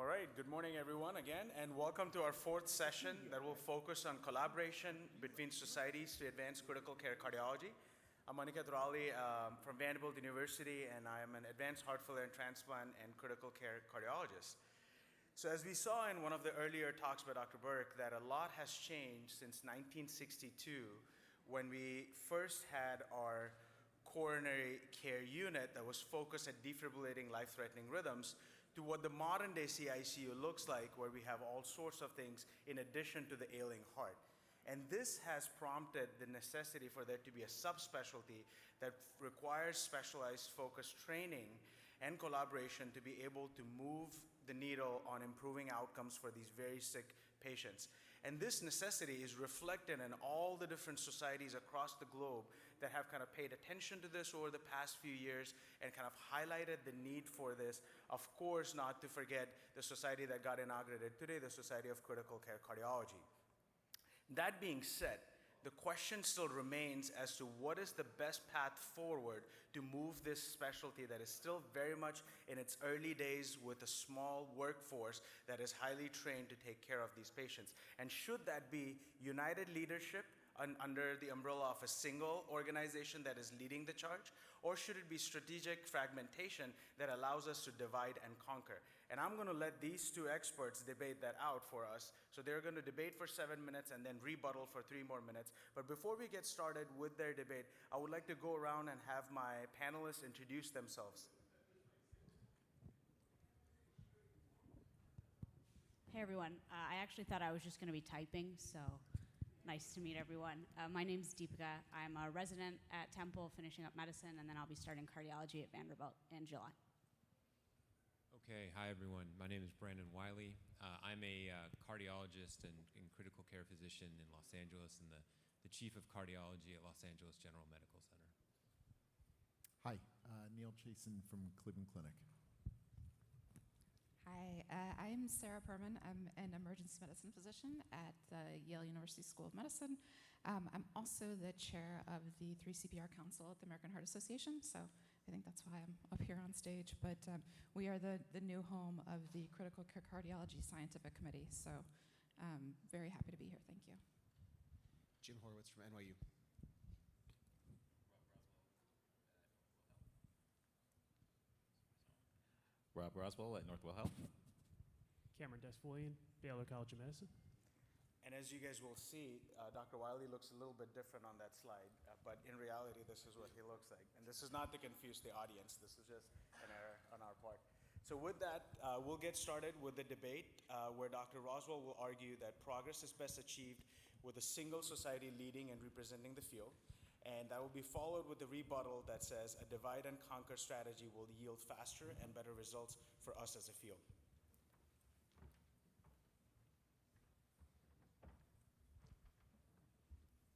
All right, good morning everyone again, and welcome to our fourth session that will focus on collaboration between societies to advance critical care cardiology. I'm Manikat Raleigh from Vanderbilt University, and I am an advanced heart failure and transplant and critical care cardiologist. So as we saw in one of the earlier talks by Dr. Burke, that a lot has changed since 1962 when we first had our coronary care unit that was focused at defibrillating life-threatening rhythms to what the modern day CICU looks like, where we have all sorts of things in addition to the ailing heart. And this has prompted the necessity for there to be a subspecialty that requires specialized focused training and collaboration to be able to move the needle on improving outcomes for these very sick patients. And this necessity is reflected in all the different societies across the globe that have kind of paid attention to this over the past few years and kind of highlighted the need for this. Of course, not to forget the society that got inaugurated today, the Society of Critical Care Cardiology. That being said, the question still remains as to what is the best path forward to move this specialty that is still very much in its early days with a small workforce that is highly trained to take care of these patients. And should that be united leadership under the umbrella of a single organization that is leading the charge, or should it be strategic fragmentation that allows us to divide and conquer? And I'm going to let these two experts debate that out for us. So they're going to debate for 7 minutes and then rebuttal for 3 more minutes. But before we get started with their debate, I would like to go around and have my panelists introduce themselves. Hey everyone, I actually thought I was just going to be typing, so nice to meet everyone. My name's Deepika. I'm a resident at Temple, finishing up medicine, and then I'll be starting cardiology at Vanderbilt in July. Okay, hi everyone. My name is Brandon Wiley. I'm a cardiologist and critical care physician in Los Angeles and the chief of cardiology at Los Angeles General Medical Center. Hi, Neil Chasen from Cleveland Clinic. Hi, I'm Sarah Perman. I'm an emergency medicine physician at the Yale University School of Medicine. I'm also the chair of the 3 CPR Council at the American Heart Association, so I think that's why I'm up here on stage. But we are the new home of the Critical Care Cardiology Scientific Committee, so very happy to be here. Thank you. Jim Horowitz from NYU. Rob Roswell at Northwell Health. Cameron Desfolian, Baylor College of Medicine. And as you guys will see, Dr. Wiley looks a little bit different on that slide, but in reality, this is what he looks like. And this is not to confuse the audience. This is just an error on our part. So with that, we'll get started with the debate where Dr. Roswell will argue that progress is best achieved with a single society leading and representing the field. And that will be followed with the rebuttal that says a divide and conquer strategy will yield faster and better results for us as a field.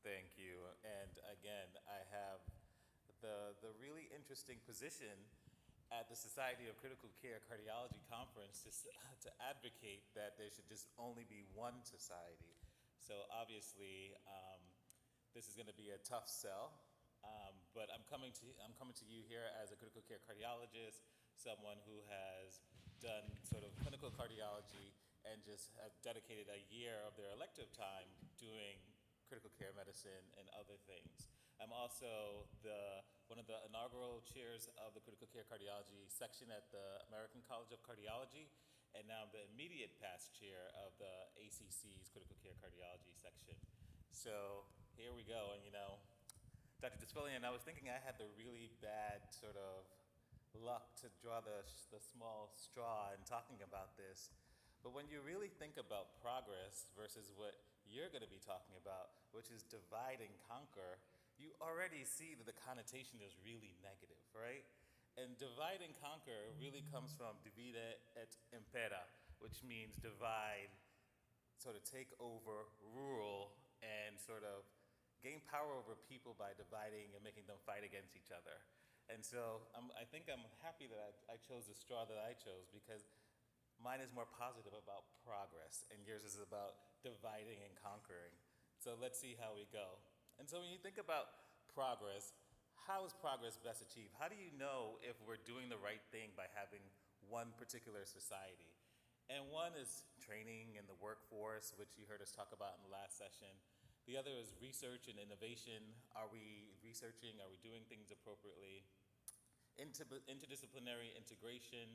Thank you. And again, I have the really interesting position at the Society of Critical Care Cardiology Conference to advocate that there should just only be one society. So obviously, this is going to be a tough sell, but I'm coming to you here as a critical care cardiologist, someone who has done sort of clinical cardiology and just have dedicated a year of their elective time doing critical care medicine and other things. I'm also one of the inaugural chairs of the critical care cardiology section at the American College of Cardiology, and now I'm the immediate past chair of the ACC's critical care cardiology section. So here we go, and Dr. Desfolian, I was thinking I had the really bad sort of luck to draw the small straw in talking about this, but when you really think about progress versus what you're going to be talking about, which is divide and conquer, you already see that the connotation is really negative, right? And divide and conquer really comes from divide et impera, which means divide, sort of take over, rule, and sort of gain power over people by dividing and making them fight against each other. And so I think I'm happy that I chose the straw that I chose, because mine is more positive about progress and yours is about dividing and conquering. So let's see how we go. And so when you think about progress, how is progress best achieved? How do you know if we're doing the right thing by having one particular society? And one is training in the workforce, which you heard us talk about in the last session. The other is research and innovation. Are we researching? Are we doing things appropriately? Interdisciplinary integration.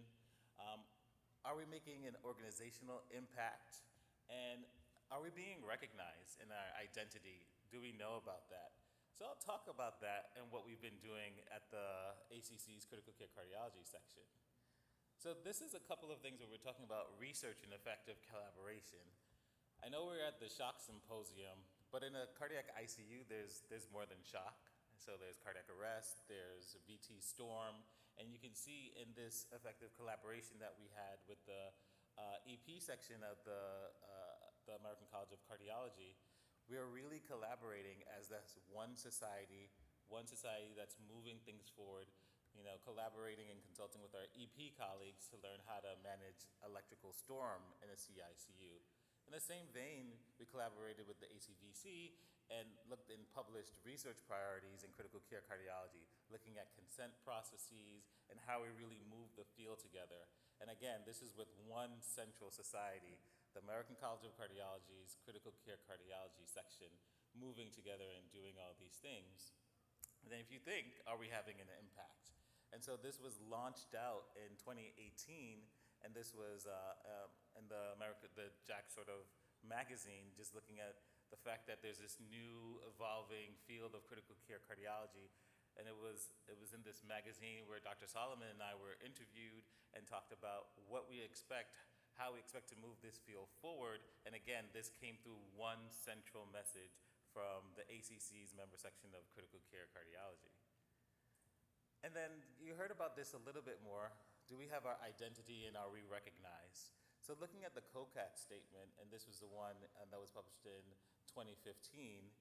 Are we making an organizational impact? And are we being recognized in our identity? Do we know about that? So I'll talk about that and what we've been doing at the ACC's Critical Care Cardiology section. So this is a couple of things where we're talking about research and effective collaboration. I know we're at the shock symposium, but in a cardiac ICU, there's more than shock. So there's cardiac arrest, there's VT storm, and you can see in this effective collaboration that we had with the EP section of the American College of Cardiology, we are really collaborating as that's one society that's moving things forward, collaborating and consulting with our EP colleagues to learn how to manage electrical storm in a CICU. In the same vein, we collaborated with the ACVC and looked and published research priorities in critical care cardiology, looking at consent processes and how we really move the field together. And again, this is with one central society, the American College of Cardiology's Critical Care Cardiology section, moving together and doing all these things. And then if you think, are we having an impact? And so this was launched out in 2018, and this was in the Jack sort of magazine, just looking at the fact that there's this new evolving field of critical care cardiology. And it was in this magazine where Dr. Solomon and I were interviewed and talked about what we expect, how we expect to move this field forward. And again, this came through one central message from the ACC's member section of critical care cardiology. And then you heard about this a little bit more. Do we have our identity and are we recognized? So looking at the COCAT statement, and this was the one that was published in 2015,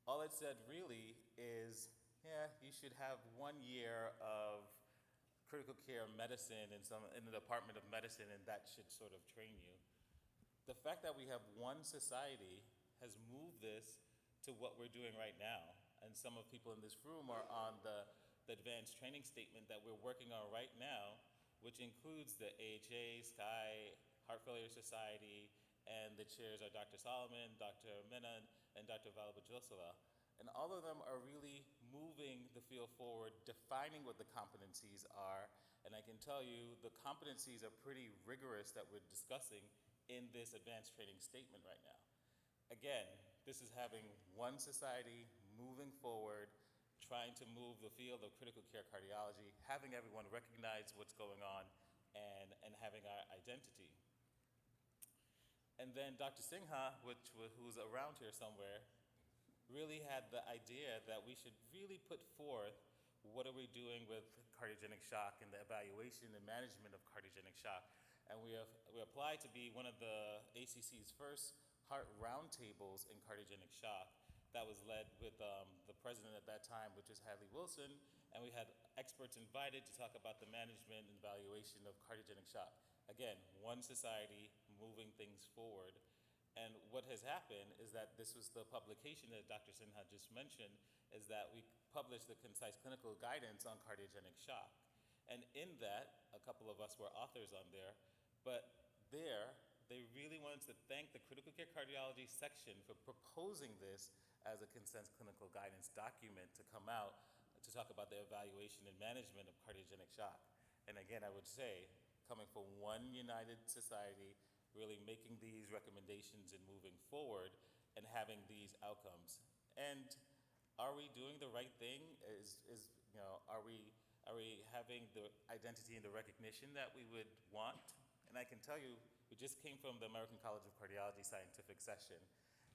all it said really is, you should have 1 year of critical care medicine in the Department of Medicine, and that should sort of train you. The fact that we have one society has moved this to what we're doing right now. And some of the people in this room are on the advanced training statement that we're working on right now, which includes the AHA, SCI, Heart Failure Society, and the chairs are Dr. Solomon, Dr. Menon, and Dr. Valabajosova. And all of them are really moving the field forward, defining what the competencies are. And I can tell you the competencies are pretty rigorous that we're discussing in this advanced training statement right now. Again, this is having one society moving forward, trying to move the field of critical care cardiology, having everyone recognize what's going on, and having our identity. And then Dr. Singha, who's around here somewhere, really had the idea that we should really put forth what are we doing with cardiogenic shock and the evaluation and management of cardiogenic shock. And we applied to be one of the ACC's first heart roundtables in cardiogenic shock. That was led with the president at that time, which was Hadley Wilson, and we had experts invited to talk about the management and evaluation of cardiogenic shock. Again, one society moving things forward. And what has happened is that this was the publication that Dr. Sinha just mentioned, is that we published the concise clinical guidance on cardiogenic shock. And in that, a couple of us were authors on there, but there, they really wanted to thank the critical care cardiology section for proposing this as a consensus clinical guidance document to come out to talk about the evaluation and management of cardiogenic shock. And again, I would say, coming from one united society, really making these recommendations and moving forward and having these outcomes. And are we doing the right thing? Are we having the identity and the recognition that we would want? And I can tell you, we just came from the American College of Cardiology scientific session.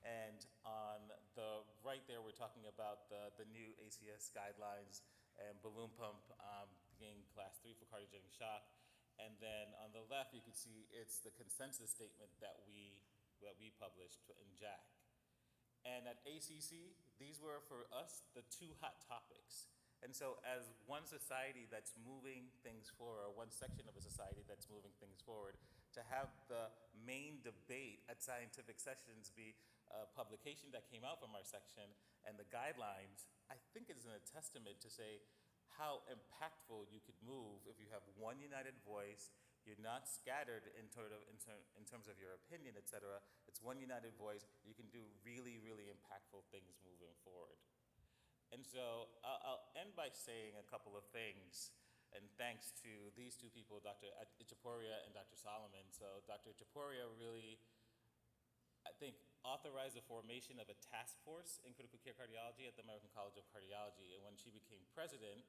And on the right there, we're talking about the new ACS guidelines and balloon pump being class 3 for cardiogenic shock. And then on the left, you can see it's the consensus statement that we published in JAC. And at ACC, these were for us the two hot topics. And so as one society that's moving things forward, or one section of a society that's moving things forward, to have the main debate at scientific sessions be a publication that came out from our section and the guidelines, I think is a testament to say how impactful you could move if you have one united voice, You're not scattered in terms of your opinion, et cetera. It's one united voice. You can do really, really impactful things moving forward. And so I'll end by saying a couple of things, and thanks to these two people, Dr. Ichaporia and Dr. Solomon. So Dr. Ichaporia really, I think, authorized the formation of a task force in critical care cardiology at the American College of Cardiology. And when she became president,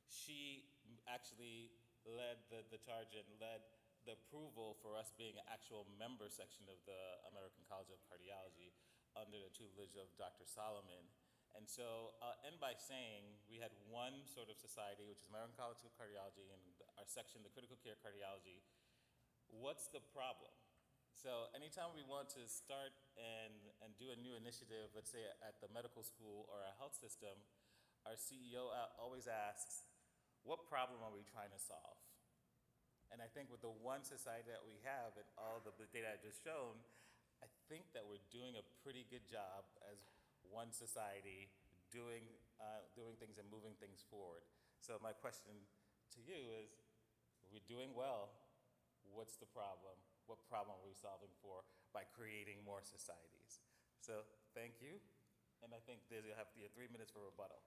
she actually led the charge and led the approval for us being an actual member section of the American College of Cardiology under the tutelage of Dr. Solomon. And so I'll end by saying we had one sort of society, which is American College of Cardiology, and our section, the critical care cardiology. What's the problem? So anytime we want to start and do a new initiative, let's say at the medical school or a health system, our CEO always asks, what problem are we trying to solve? And I think with the one society that we have and all the data I've just shown, I think that we're doing a pretty good job as one society doing things and moving things forward. So my question to you is, we're doing well. What's the problem? What problem are we solving for by creating more societies? So thank you. And I think you'll have your 3 minutes for rebuttal.